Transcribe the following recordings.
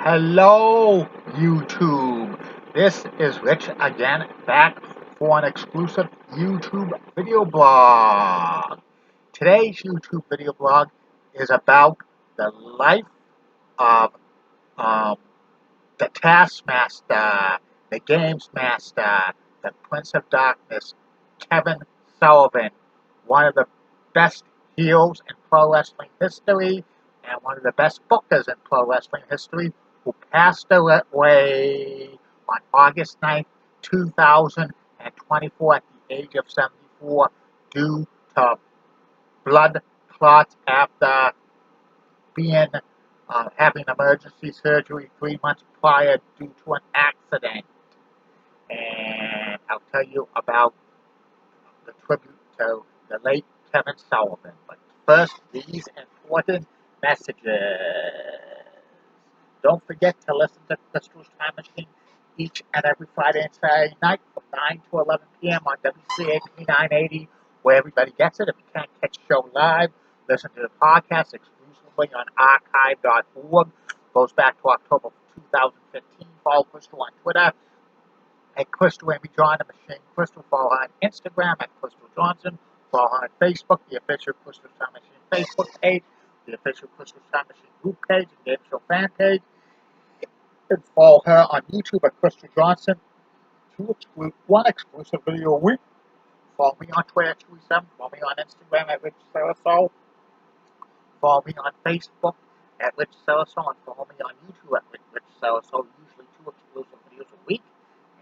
Hello, YouTube. This is Rich again, back for an exclusive YouTube video blog. Today's YouTube video blog is about the life of um, the Taskmaster, the Games Master, the Prince of Darkness, Kevin Sullivan, one of the best heels in pro wrestling history and one of the best bookers in pro wrestling history, who passed away on August 9th, 2024 at the age of 74 due to blood clots after being having emergency surgery 3 months prior due to an accident. And I'll tell you about the tribute to the late Kevin Sullivan. But first, these important messages. Don't forget to listen to Crystal's Time Machine each and every Friday and Saturday night from 9 to 11 p.m. on WCAP 980, where everybody gets it. If you can't catch the show live, listen to the podcast exclusively on archive.org. Goes back to October 2015. Follow Crystal on Twitter at Crystal Amy John, the Machine Crystal. Follow her on Instagram at Crystal Johnson. Follow her on Facebook, the official Crystal Time Machine Facebook page, the official Crystal Time Machine group page, and Game Show fan page. And follow her on YouTube at Crystal Johnson. One exclusive video a week. Follow me on Twitter at Chewy7. Follow me on Instagram at Rich Sarasol. Follow me on Facebook at Rich Sarasol. And follow me on YouTube at Rich Sarasol. Usually 2 exclusive videos a week.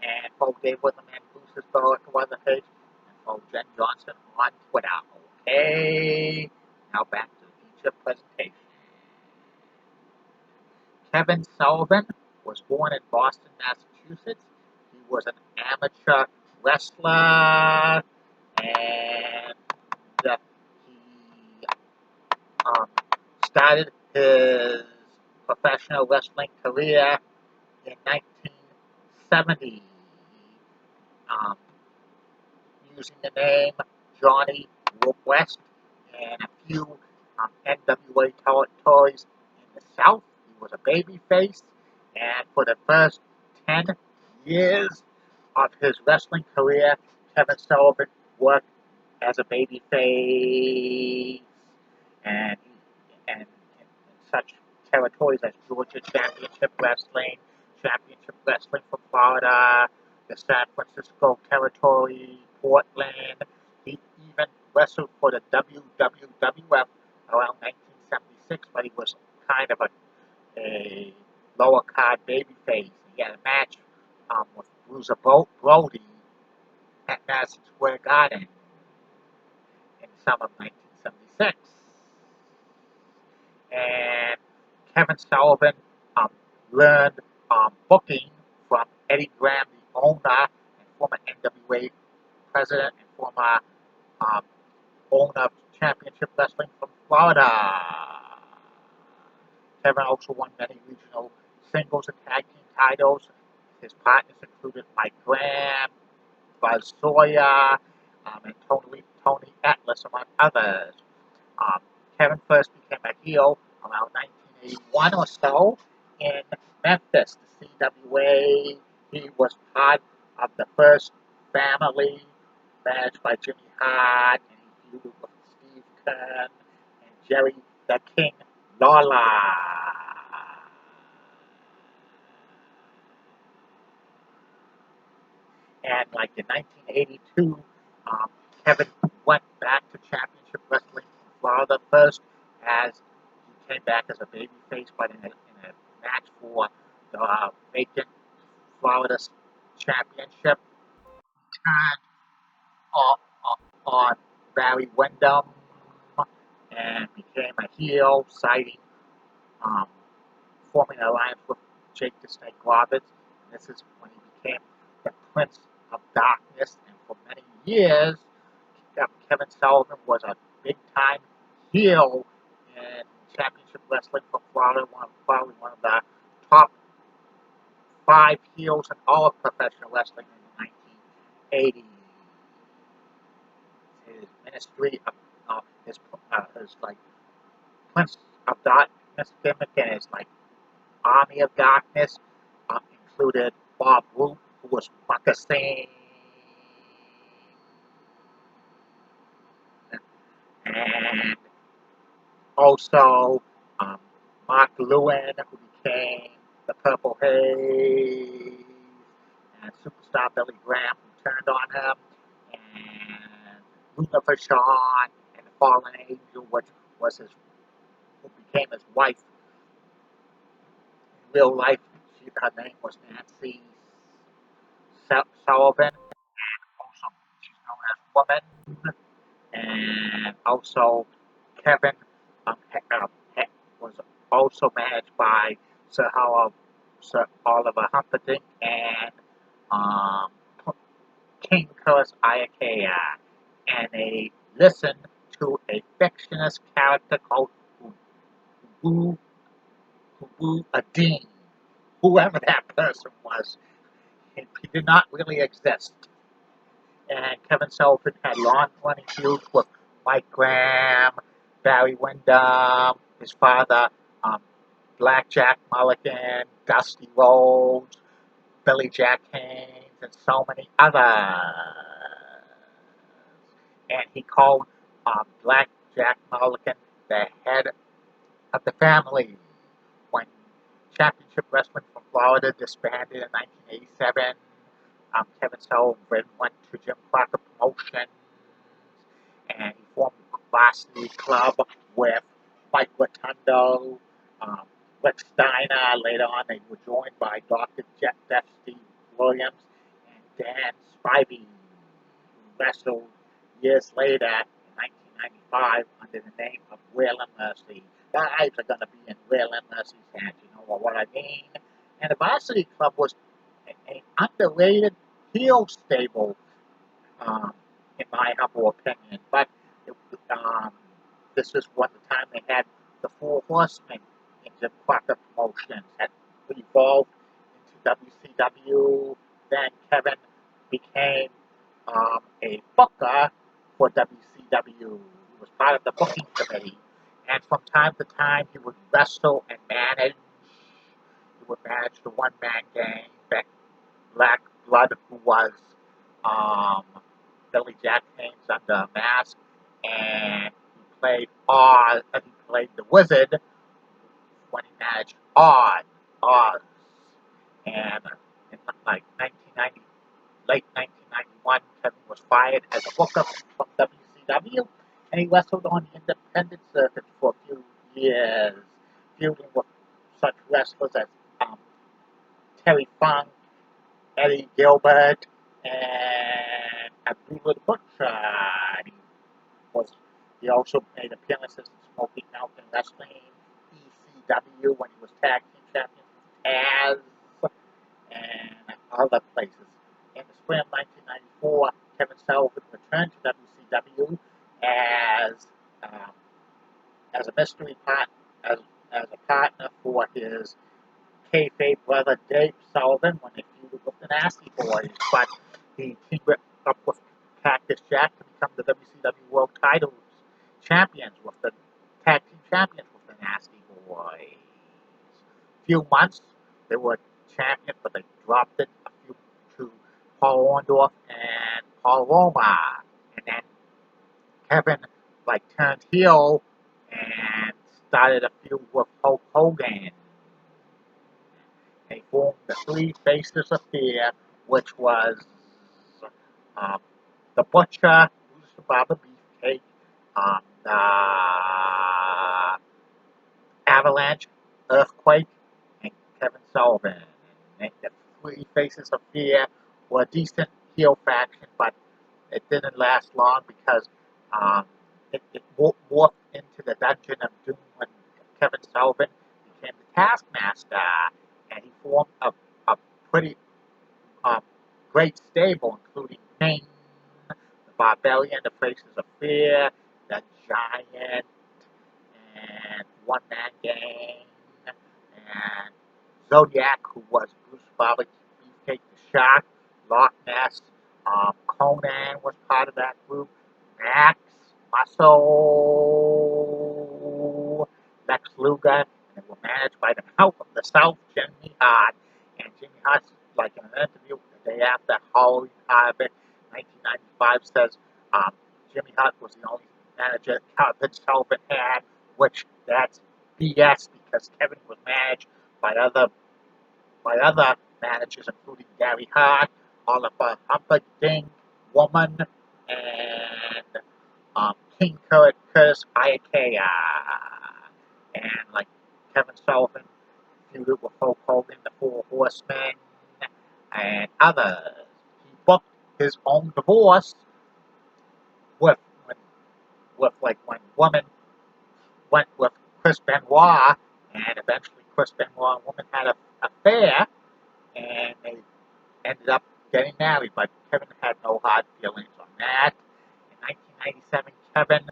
And follow Dave Whitlam and Bruce's Berwick weather page. And follow Jen Johnson on Twitter. Okay. Now back to the feature presentation. Kevin Sullivan was born in Boston, Massachusetts. He was an amateur wrestler, and he started his professional wrestling career in 1970, um, using the name Johnny West and a few NWA territories in the South. He was a babyface, and for the first 10 years of his wrestling career, Kevin Sullivan worked as a babyface, and in such territories as Georgia Championship Wrestling from Florida, the San Francisco territory, Portland. He even wrestled for the WWF around 1976, but he was kind of a lower card babyface. He had a match with Bruiser Brody at Madison Square Garden in summer of 1976. And Kevin Sullivan learned booking from Eddie Graham, the owner and former NWA president and former owner of Championship Wrestling from Florida. Kevin also won many regional singles and tag team titles. His partners included Mike Graham, Buzz Sawyer, and Tony Atlas, among others. Kevin first became a heel around 1981 or so in Memphis, the CWA. He was part of the first family managed by Jimmy Hart, and he feuded with Steve Kern and Jerry the King Lawler. And like in 1982, Kevin went back to Championship Wrestling in Florida first, as he came back as a babyface, but in a match for the vacant Florida Championship, turned on Barry Windham and became a heel, citing um, forming an alliance with Jake the Snake Roberts. And this is when he became the Prince of Darkness. And for many years, Kevin Sullivan was a big-time heel in Championship Wrestling for Florida, probably one of the top 5 heels in all of professional wrestling in the 1980s. His ministry of his like Prince of Darkness gimmick and his like Army of Darkness included Bob Root, who was Moccasin, and also um, Mark Lewin, who became the Purple Haze, and Superstar Billy Graham, who turned on him, and Luna Vachon, and the Fallen Angel, which was who became his wife in real life. Her name was Nancy Sullivan. Also, she's known as Woman, and also Kevin was also managed by Sir Oliver Humperdinck and um, King Curtis Iakea, and they listened to a fictionist character called Hubu Adine, whoever that person was. He did not really exist. And Kevin Sullivan had long-running feuds with Mike Graham, Barry Windham, his father, um, Black Jack Mulligan, Dusty Rhodes, Billy Jack Haynes, and so many others. And he called Black Jack Mulligan the head of the family. When Championship Wrestling from Florida disbanded in 1987, Kevin Sullivan went to Jim Crockett Promotions, and he formed a varsity club with Mike Rotundo, um, Rick Steiner. Later on, they were joined by Dr. Jeff Steve Williams and Dan Spivey, who wrestled years later in 1995 under the name of Will and Mercy. Guys are going to be in Will and Mercy's hands, you know what I mean? And the varsity club was an underrated heel stable, in my humble opinion. But it, um, this is one the time they had the Four Horsemen in Jim Crockett Promotions that evolved into WCW. Then Kevin became a booker for WCW. He was part of the booking committee, and from time to time he would wrestle and manage. He would manage the one-man gang that Black Blood, who was um, Billy Jack Haynes under a mask, and he played Oz. He played the Wizard when he managed Oz, and in like 1990, late 1991, Kevin was fired as a booker from WCW, and he wrestled on the independent circuit for a few years, feuding with such wrestlers as Terry Funk, Eddie Gilbert, and Abdullah the Butcher. He, was, he also made appearances in Smoky Mountain Wrestling, ECW, when he was tag team champion with Taz, and other places. In the spring of 1994, Kevin Sullivan returned to WCW as um, as a mystery part as a partner for his kayfabe brother Dave Sullivan when they feuded with the Nasty Boys, but he teamed up with Cactus Jack to become the WCW World Titles champions with the tag team champions with the Nasty Boys. Few months they were champions, but they dropped it a few to Paul Orndorff and Paul Roma, and then Kevin turned heel and started a feud with Hulk Hogan. They formed the Three Faces of Fear, which was um, the Butcher, who's the Baba Beefcake, the Avalanche, Earthquake, and Kevin Sullivan. And the Three Faces of Fear were a decent heel faction, but it didn't last long because it morphed into the Dungeon of Doom when Kevin Sullivan became the Taskmaster, and he formed a pretty um, great stable, including Kane, the Barbarian, the Faces of Fear, the Giant, and One Man Gang, and Zodiac, who was Bruce Bobby Beefcake the Shark, Loch Ness, Conan was part of that group, Max, Muscle, Lex Luger, and they were managed by the help of the himself, Jimmy Hart, and Jimmy Hart's like in an interview the day after Halloween Havoc, 1995, says Jimmy Hart was the only manager Kevin Sullivan had, which that's BS because Kevin was managed by other managers, including Gary Hart, Oliver Humperdinck, Woman, and King Curtis Ikea. And like Kevin Sullivan feuded with Hulk Hogan, the Four Horsemen, and others. He booked his own divorce with when Woman went with Chris Benoit, and eventually Chris Benoit and Woman had an affair, and they ended up getting married, but Kevin had no hard feelings on that. In 1997, Kevin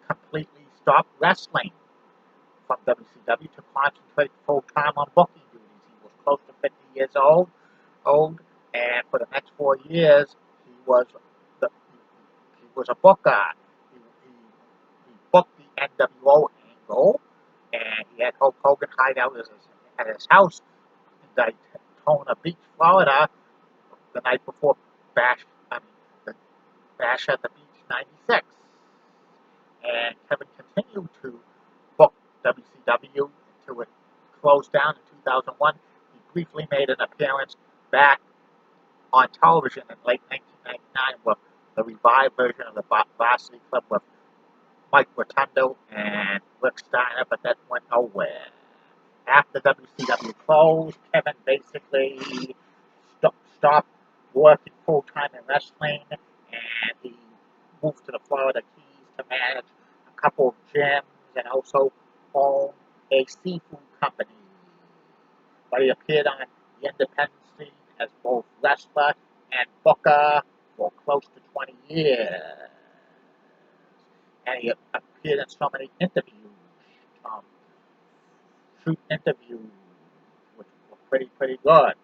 completely stopped wrestling from WCW to concentrate full-time on booking duties. He was close to 50 years old, and for the next 4 years, he was he was a booker. He booked the NWO angle, and he had Hulk Hogan hide out at his house in Daytona Beach, Florida, the night before the Bash at the Beach '96. And Kevin continued to book WCW until it closed down in 2001. He briefly made an appearance back on television in late 1999 with the revived version of the Varsity Club with Mike Rotundo and Rick Steiner, but that went nowhere. After WCW closed, Kevin basically stopped working full-time in wrestling, and he moved to the Florida Keys to manage a couple of gyms and also own a seafood company. But he appeared on the independent scene as both wrestler and booker for close to 20 years. And he appeared in so many interviews, shoot interviews, which were pretty good.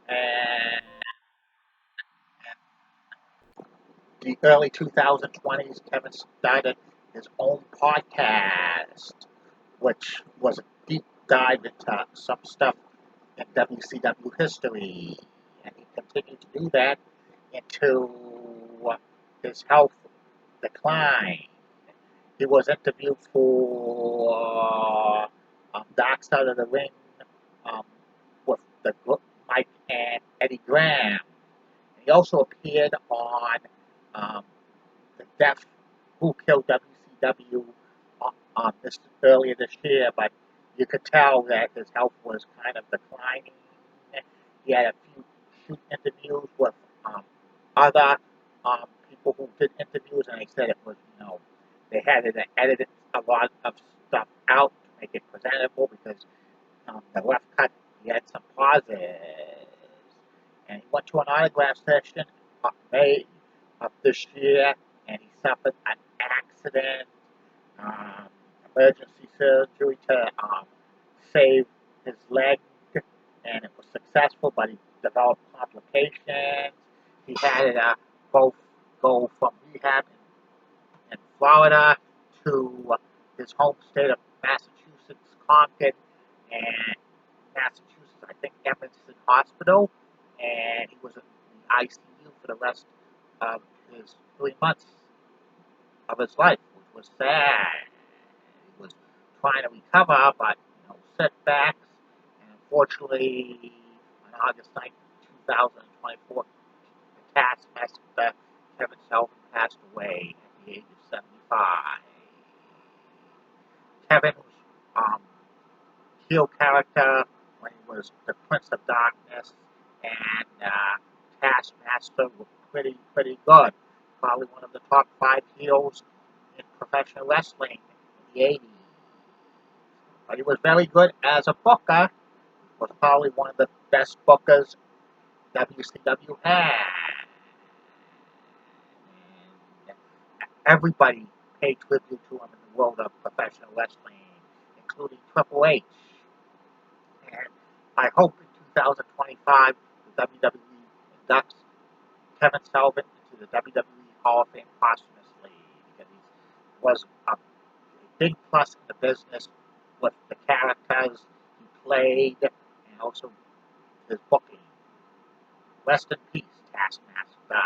And the early 2020s, Kevin started his own podcast, which was a deep dive into some stuff in WCW history. And he continued to do that until his health declined. He was interviewed for Dark Side of the Ring um, with the Mike and Eddie Graham. He also appeared on the Death Who Killed WCW earlier this year, but you could tell that his health was kind of declining. He had a few shoot interviews with other people who did interviews, and they said it was, they had to edit a lot of stuff out to make it presentable because the rough cut, he had some pauses. And he went to an autograph session in May of this year, and he suffered an accident, um, emergency surgery to save his leg, and it was successful, but he developed complications. He had to both go from rehab in Florida to his home state of Massachusetts, Concord, and Massachusetts, I think, Emerson Hospital, and he was in the ICU for the rest of his 3 months of his life, which was sad. He was trying to recover, but setbacks, and unfortunately, on August 9th, 2024, the Taskmaster Kevin Sullivan passed away at the age of 75. Kevin's heel character when he was the Prince of Darkness and Taskmaster were pretty good. Probably one of the top 5 heels in professional wrestling in the 80s. But he was very good as a booker. Was probably one of the best bookers WCW had. And everybody paid tribute to him in the world of professional wrestling, including Triple H. And I hope in 2025 the WWE inducts Kevin Sullivan into the WWE Hall of Fame posthumously because he was a big plus in the business with the characters he played, and also his booking. Rest in peace, Taskmaster.